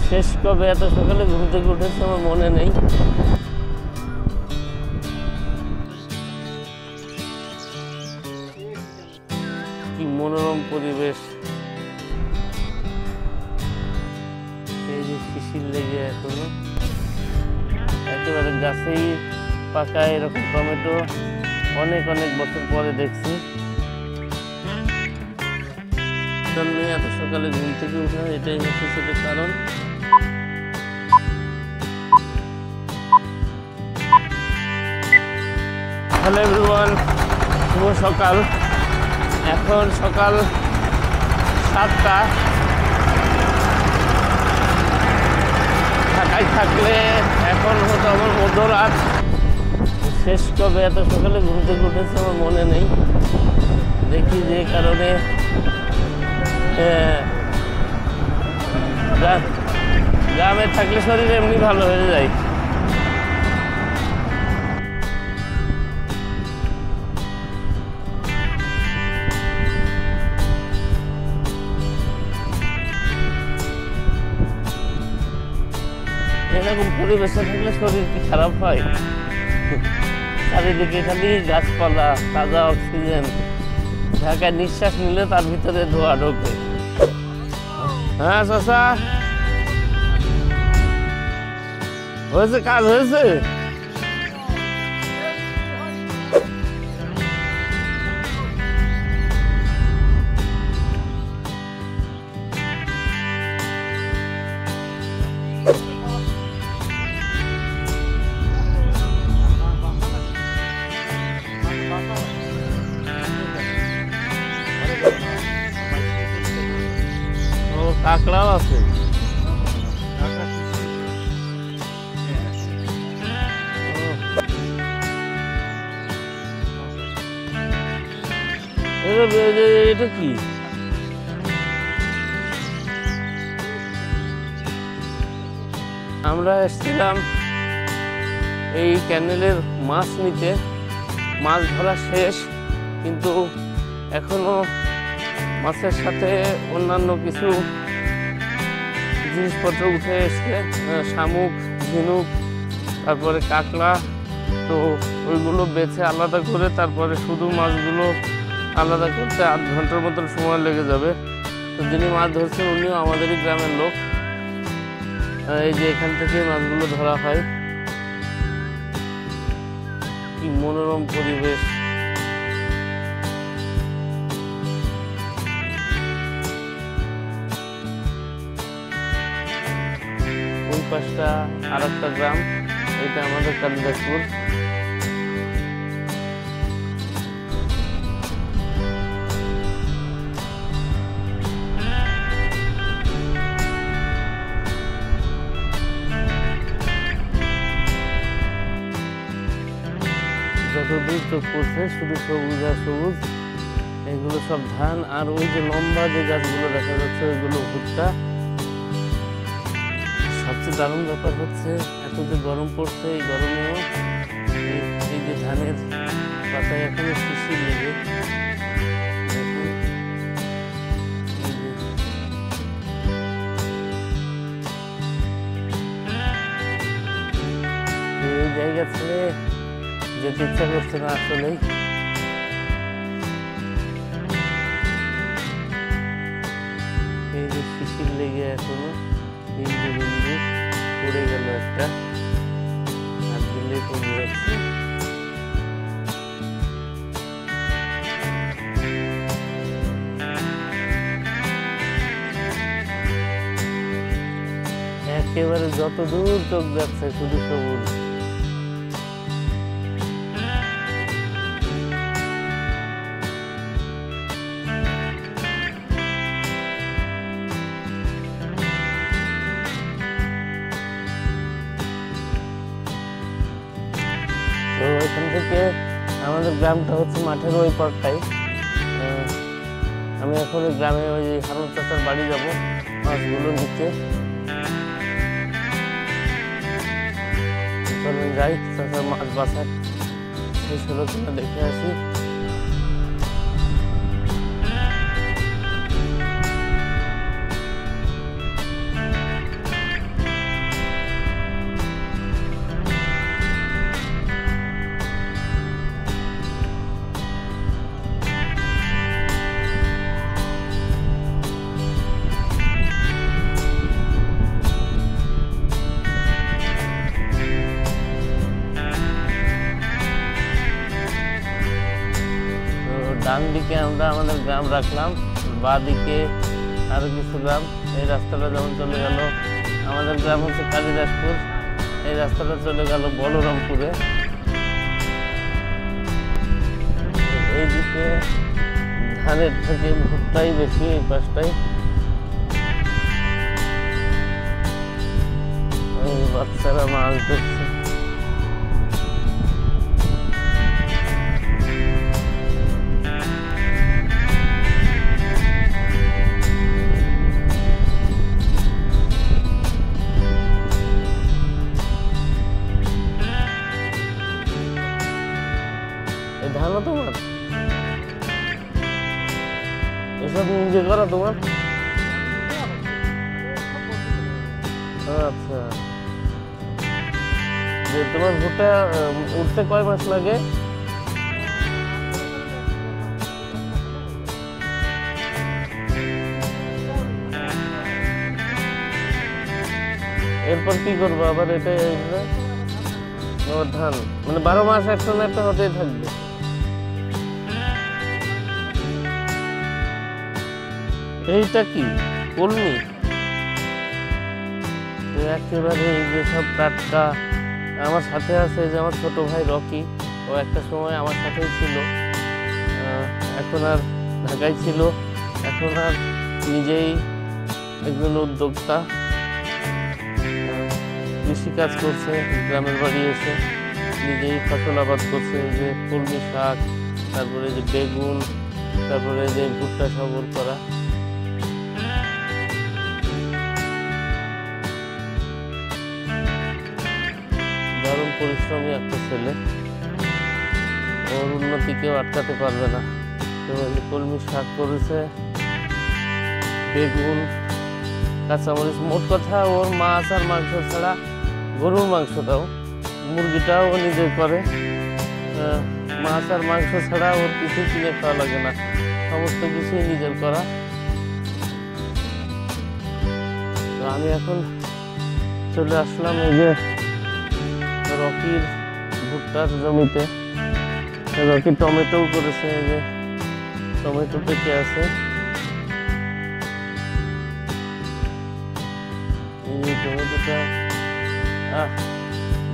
শেষ কবে এত সকালে ঘুম থেকে উঠেছে আমার মনে নেই। কি মনোরম পরিবেশ, এই যে শিশির লেগে এখনো একেবারে গাছেই পাকা এরকম টমেটো অনেক অনেক বছর পরে দেখছি। এত সকালে ঘুম থেকে উঠা এটাই হচ্ছে সেটার কারণ। হ্যালো এভরিওয়ান, শুভ সকাল। এখন সকাল 7টা। ঢাকায় থাকলে এখন হতো আমার মধ্যরাত। শেষ কবে এত সকালে ঘুম থেকে উঠেছে আমার মনে নেই। দেখি যে কারণে গ্রামে থাকলে শরীর এমনি ভালো হয়ে যায়। এরকম পরিবেশে থাকলে শরীর কি খারাপ হয়? চারিদিকে খালি গাছপালা, তাজা অক্সিজেন। ঢাকায় নিঃশ্বাস নিলে তার ভিতরে ধোঁয়া ঢোকে। হ্যাঁ চাচা, হয়েছে, কাজ হয়েছে। কাঁকড়াও আছে। এটা কি? আমরা এসেছিলাম এই ক্যানেলের মাছ নিতে। মাছ ধরা শেষ, কিন্তু এখনো মাছের সাথে অন্যান্য কিছু জিনিসপত্র উঠে এসছে, শামুক, ঝিনুক, তারপরে কাঁকড়া। তো ওইগুলো বেছে আলাদা করে তারপরে শুধু মাছগুলো আলাদা করতে 8 ঘন্টার মতন সময় লেগে যাবে। তো যিনি মাছ ধরছেন উনিও আমাদেরই গ্রামের লোক। এই যে এখান থেকে মাছগুলো ধরা হয়। কি মনোরম পরিবেশ। ওই পাশটা আর একটা গ্রাম, এটা আমাদের কালিদাসপুর। যতদূর চোখ পড়ছে শুধু সবুজ আর সবুজ। এগুলো সব ধান, আর ওই যে লম্বা যে গাছগুলো দেখা যাচ্ছে ওইগুলো ভুট্টা। সবচেয়ে দারুণ ব্যাপার হচ্ছে এত যে গরম পড়ছে, এই গরমেও এই যে ধানের পাতায় এখনো শিশির লেগে। এই জায়গা ছেড়ে যেতে ইচ্ছা করছে না আসলেই। এই যে শিশির লেগে এখনো বিন্দু বিন্দু পড়ে গেল একটা, আর দিলে পড়ে যাচ্ছে। একেবারে যত দূর চোখ যাচ্ছে শুধু সবুজ। তো এখান থেকে আমাদের গ্রামটা হচ্ছে মাঠের ওই পারটাই। আমি এখন ওই গ্রামে ওই হারুন চাচার বাড়ি যাবো মাছগুলো নিতে। যাই, চাচার মাছ বাছার শেষ হলো কিনা দেখে আসি। আমরা আমাদের গ্রাম রাখলাম, বাদিকে আরো কিছু গ্রাম। এই রাস্তাটা যেমন চলে গেল, আমাদের গ্রাম হচ্ছে কালিদাসপুর, এই রাস্তাটা চলে গেল বলরামপুরে। এইদিকে ধানের থেকে ভুট্টাই বেশি, এই পাশটাই। বাচ্চারা মাছ ধরছে। এই ধানও তোমার? এসব নিজে করা তোমার? আচ্ছা, তোমার ভুট্টা উঠতে কয় মাস লাগে? এরপর কি করবো আবার? এটাই ধান মানে 12 মাস একটা না একটা হতেই থাকবে। এইটা কি কলমি? একেবারে এই যে সব টাটকা। আমার সাথে আছে যে আমার ছোট ভাই রকি, ও একটা সময় আমার সাথেই ছিল, এখন আর ঢাকায় ছিল, এখন আর নিজেই একজন উদ্যোক্তা, কৃষিকাজ করছে, গ্রামের বাড়ি এসে নিজেই ফসল আবাদ করছে। যে কলমি শাক, তারপরে যে বেগুন, তারপরে যে ভুট্টা সবল করা। দারুণ পরিশ্রমী একটা ছেলে, ওর উন্নতি কেউ আটকাতে পারবে না। তো কলমি শাক করেছে, বেগুন, কাঁচামরিচ। মোট কথা ওর মাছ আর মাংস ছাড়া, গরুর মাংসটাও, মুরগিটাও ও নিজে করে, মাছ আর মাংস ছাড়া ওর কিছু কিনে খাওয়া লাগে না, সমস্ত কিছুই নিজের করা। তো আমি এখন চলে আসলাম এই যে রকির ভুট্টার জমিতে। রকি টমেটো করেছে, এই যে টমেটো পেকে আছে। এই টমেটোটা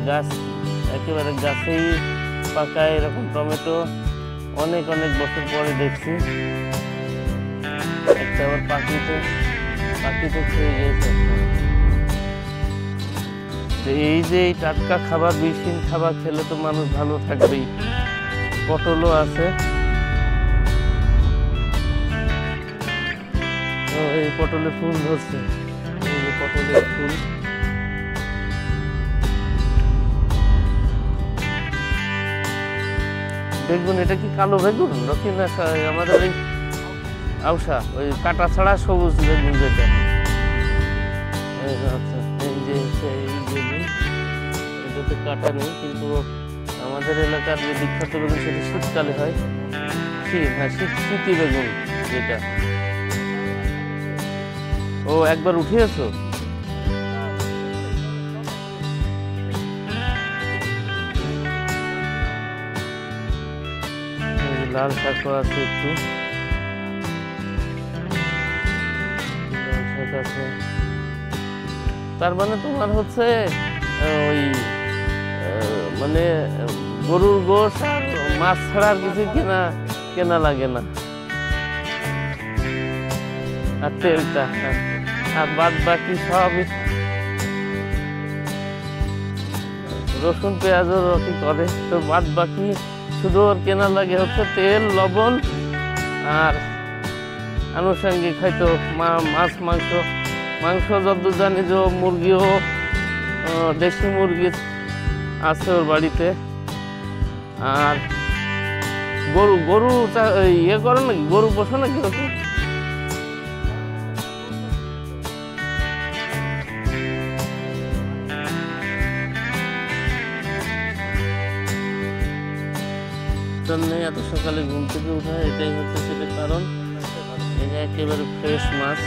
গাছ, একেবারে গাছেই পাকা এরকম টমেটো অনেক অনেক বছর পরে দেখছি। একটা আবার পাখিতে খেয়ে গিয়েছে। এই যে এই টাটকা খাবার, বিষহীন খাবার খেলে তো মানুষ ভালো থাকবেই। পটলও আছে, এই পটলে ফুল ধরছে, এই যে পটলের ফুল। বেগুন, এটা কি কালো বেগুন রকি না আমাদের এই আউশা, ওই কাটা ছাড়া সবুজ বেগুন যেটা? আচ্ছা, এই যে এই বেগুন, এটাতে কাটা নেই, কিন্তু আমাদের এলাকার যে বিখ্যাত বেগুন সেটা শীতকালে হয়। হ্যাঁ, শীতি বেগুন যেটা। ও একবার উঠিয়েছো? লাল শাকও আছে, একটু লাল শাক আছে। তার মানে তোমার হচ্ছে ওই মানে গরুর গোশ আর মাছ ছাড়া আর কিছু কেনা লাগে না, আর তেলটা, আর বাদ বাকি সব। রসুন পেঁয়াজও রকি করে, তো বাদ বাকি শুধু ওর কেনা লাগে হচ্ছে তেল, লবণ, আর আনুষঙ্গিক হয়তো মাছ, মাংস যতদূর জানি যে মুরগিও, দেশি মুরগি আছে ওর বাড়িতে। আর গরু ইয়ে করে নাকি, গরু পোষো নাকি ওকে? নেই এত সকালে ঘুম থেকে উঠা, এটাই হচ্ছে সেটা কারণ। এটা একেবারে ফ্রেশ মাছ,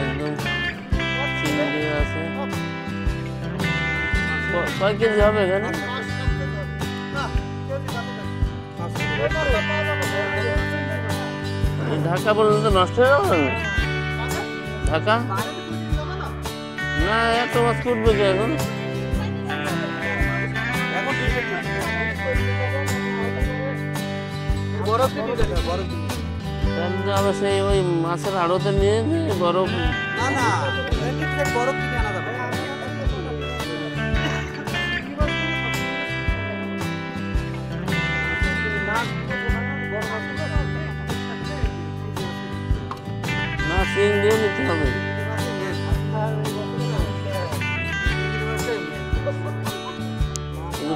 একদম চিংড়ি আছে। কয় কেজি হবে এখানে? ঢাকা পর্যন্ত নষ্ট হয়ে যাবে না ঢাকা না এত মাছ করবে কি এখন আবার সেই ওই মাছের আড়তে নিয়ে বরফ না সিং দিয়ে নিতে হবে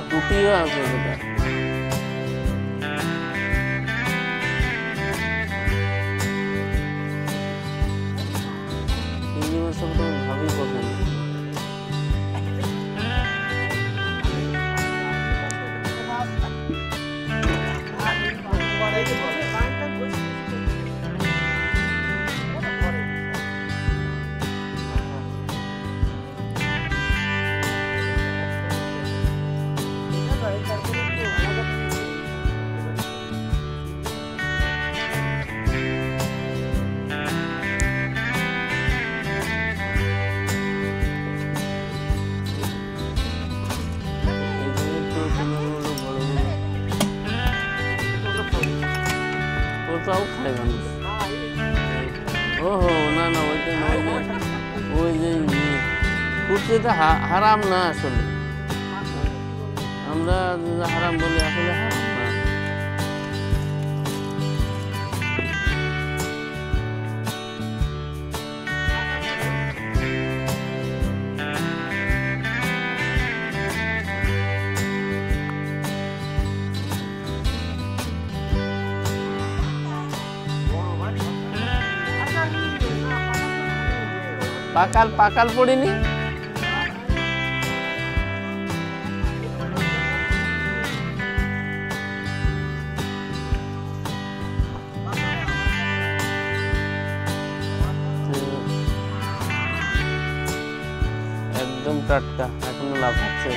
টুটিও আছে সেটা চিংড়ি মাছটা তো ভাবি পছন্দ তাও খায় মানুষ ওহো না না ওইটা নয় ওই যে কুর্তিটা হারাম না আসলে আমরা হারাম বলি আসলে হারাম না পাকাল পাকাল পড়িনি একদম টাটকা এখনো লাভ হচ্ছে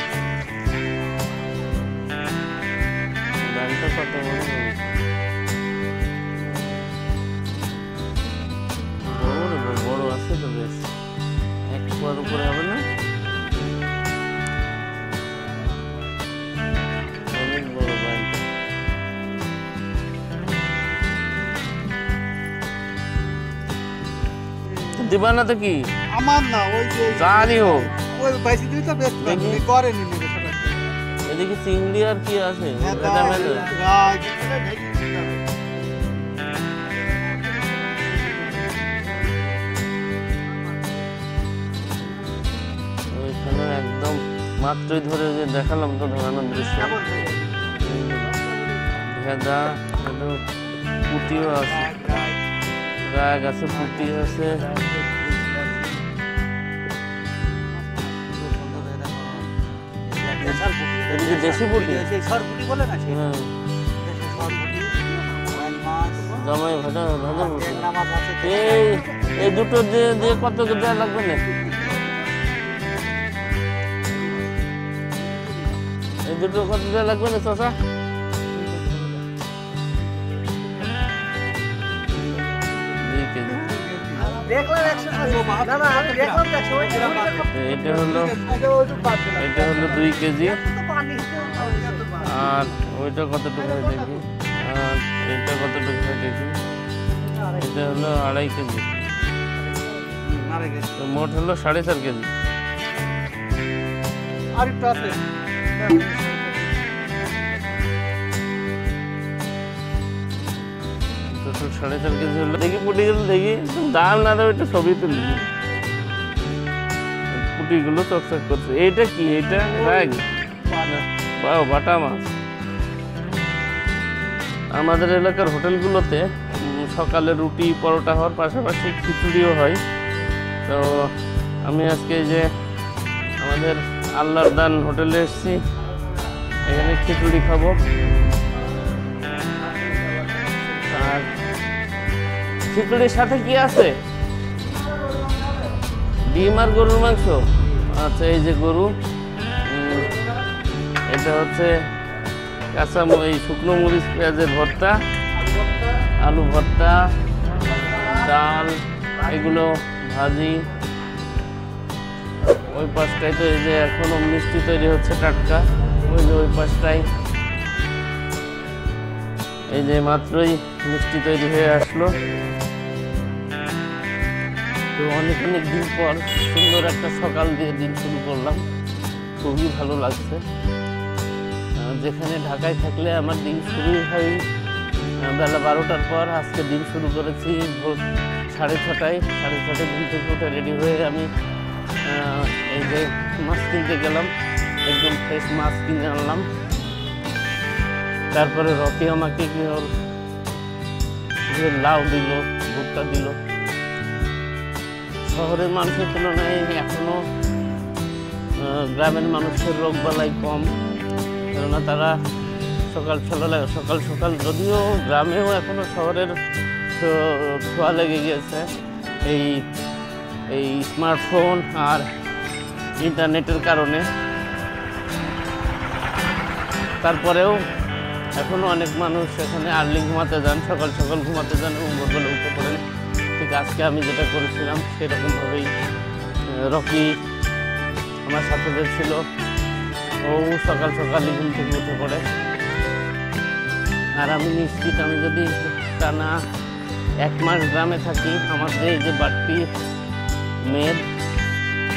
কত বড় আছে তো বেশ একবার উপরে হবে না অনেক বড় ব্যাংকটা দিবা না তো কি আমার না ওই যে জানি হোক ওই বাইসি দিই তো বেশ করে নি নেবে সেটা এদিকে চিংড়ি আর কি আছে ওইখানে একদম মাত্রই ধরে যে দেখালাম তো ধরানোর দৃশ্য ভেদা পুঁটিও আছে গায়ে গাছে পুঁটি আছে দেশি পুঁটি জামাই ভাজা ভাজা এই দুটো দিয়ে কত দেওয়া লাগবে না এই দুটো কত দেওয়া লাগবে না চাচা এটা হলো 2 কেজি আর ওইটা কতটুকু হয় দেখি আর এটা কতটুকু হয় দেখি এটা হলো 2.5 কেজি মোট হলো 4.5 কেজি টোটাল 4.5 কেজি হলো দেখি পুটিগুলো দেখি দাম না দাও এটা ছবি তুলি পুটিগুলো চকচক করছে এইটা কি এটা বাটা মাছ আমাদের এলাকার হোটেলগুলোতে সকালে রুটি পরোটা হওয়ার পাশাপাশি খিচুড়িও হয় তো আমি আজকে যে আমাদের আল্লাহর দান হোটেলে এসেছি এখানে খিচুড়ি খাবো আর খিচুড়ির সাথে কি আছে ডিম আর গরুর মাংস আচ্ছা এই যে গরু এটা হচ্ছে এই শুকনো মরিচ পেঁয়াজের ভর্তা, আলু ভর্তা, ডাল, এগুলো ভাজি। ওই পাশটায় তো এই যে এখনো মিষ্টি তৈরি হচ্ছে টাটকা, ওই যে ওই পাশটায় এই যে মাত্রই মিষ্টি তৈরি হয়ে আসলো। তো অনেক অনেক দিন পর সুন্দর একটা সকাল দিয়ে দিন শুরু করলাম, খুবই ভালো লাগছে। যেখানে ঢাকায় থাকলে আমার দিন শুরুই হয় বেলা 12টার পর, আজকে দিন শুরু করেছি ভোর 6:30টায়। 6:30টায় ঘুম থেকে উঠে রেডি হয়ে আমি এই যে মাছ কিনতে গেলাম, একদম ফ্রেশ মাছ কিনে আনলাম। তারপরে রকি আমাকে কি হল লাউ দিল, ভুট্টা দিল। শহরের মানুষের তুলনায় এখনো গ্রামের মানুষের রোগবালাই কম, কেননা তারা সকাল সকাল যদিও গ্রামেও এখনো শহরের ছোঁয়া লেগে গিয়েছে এই স্মার্টফোন আর ইন্টারনেটের কারণে। তারপরেও এখনো অনেক মানুষ এখানে আর্লি ঘুমাতে যান, সকাল ঘুমাতে যান এবং ভোরবেলা উঠে পড়েন। ঠিক আজকে আমি যেটা করেছিলাম সেরকমভাবেই রকি আমার সাথে যে ছিল, ও সকালই ঘুম থেকে উঠে পড়ে। আর আমি নিশ্চিত আমি যদি টানা 1 মাস গ্রামে থাকি, আমার এই যে বাড়তি মেদ,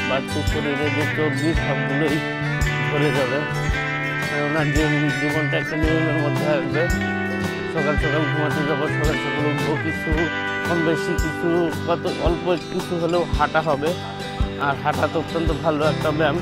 বাড়তি শরীরে যে চর্বি, সবগুলোই ভরে যাবে। ওনার জীবনটা একটা নিয়মের মধ্যে আসবে। সকাল ঘুমাতে যাবো, সকাল উঠবো, কিছু কম বেশি কিছু অল্প কিছু হলেও হাঁটা হবে। আর হাঁটা তো অত্যন্ত ভালো একটা ব্যায়াম।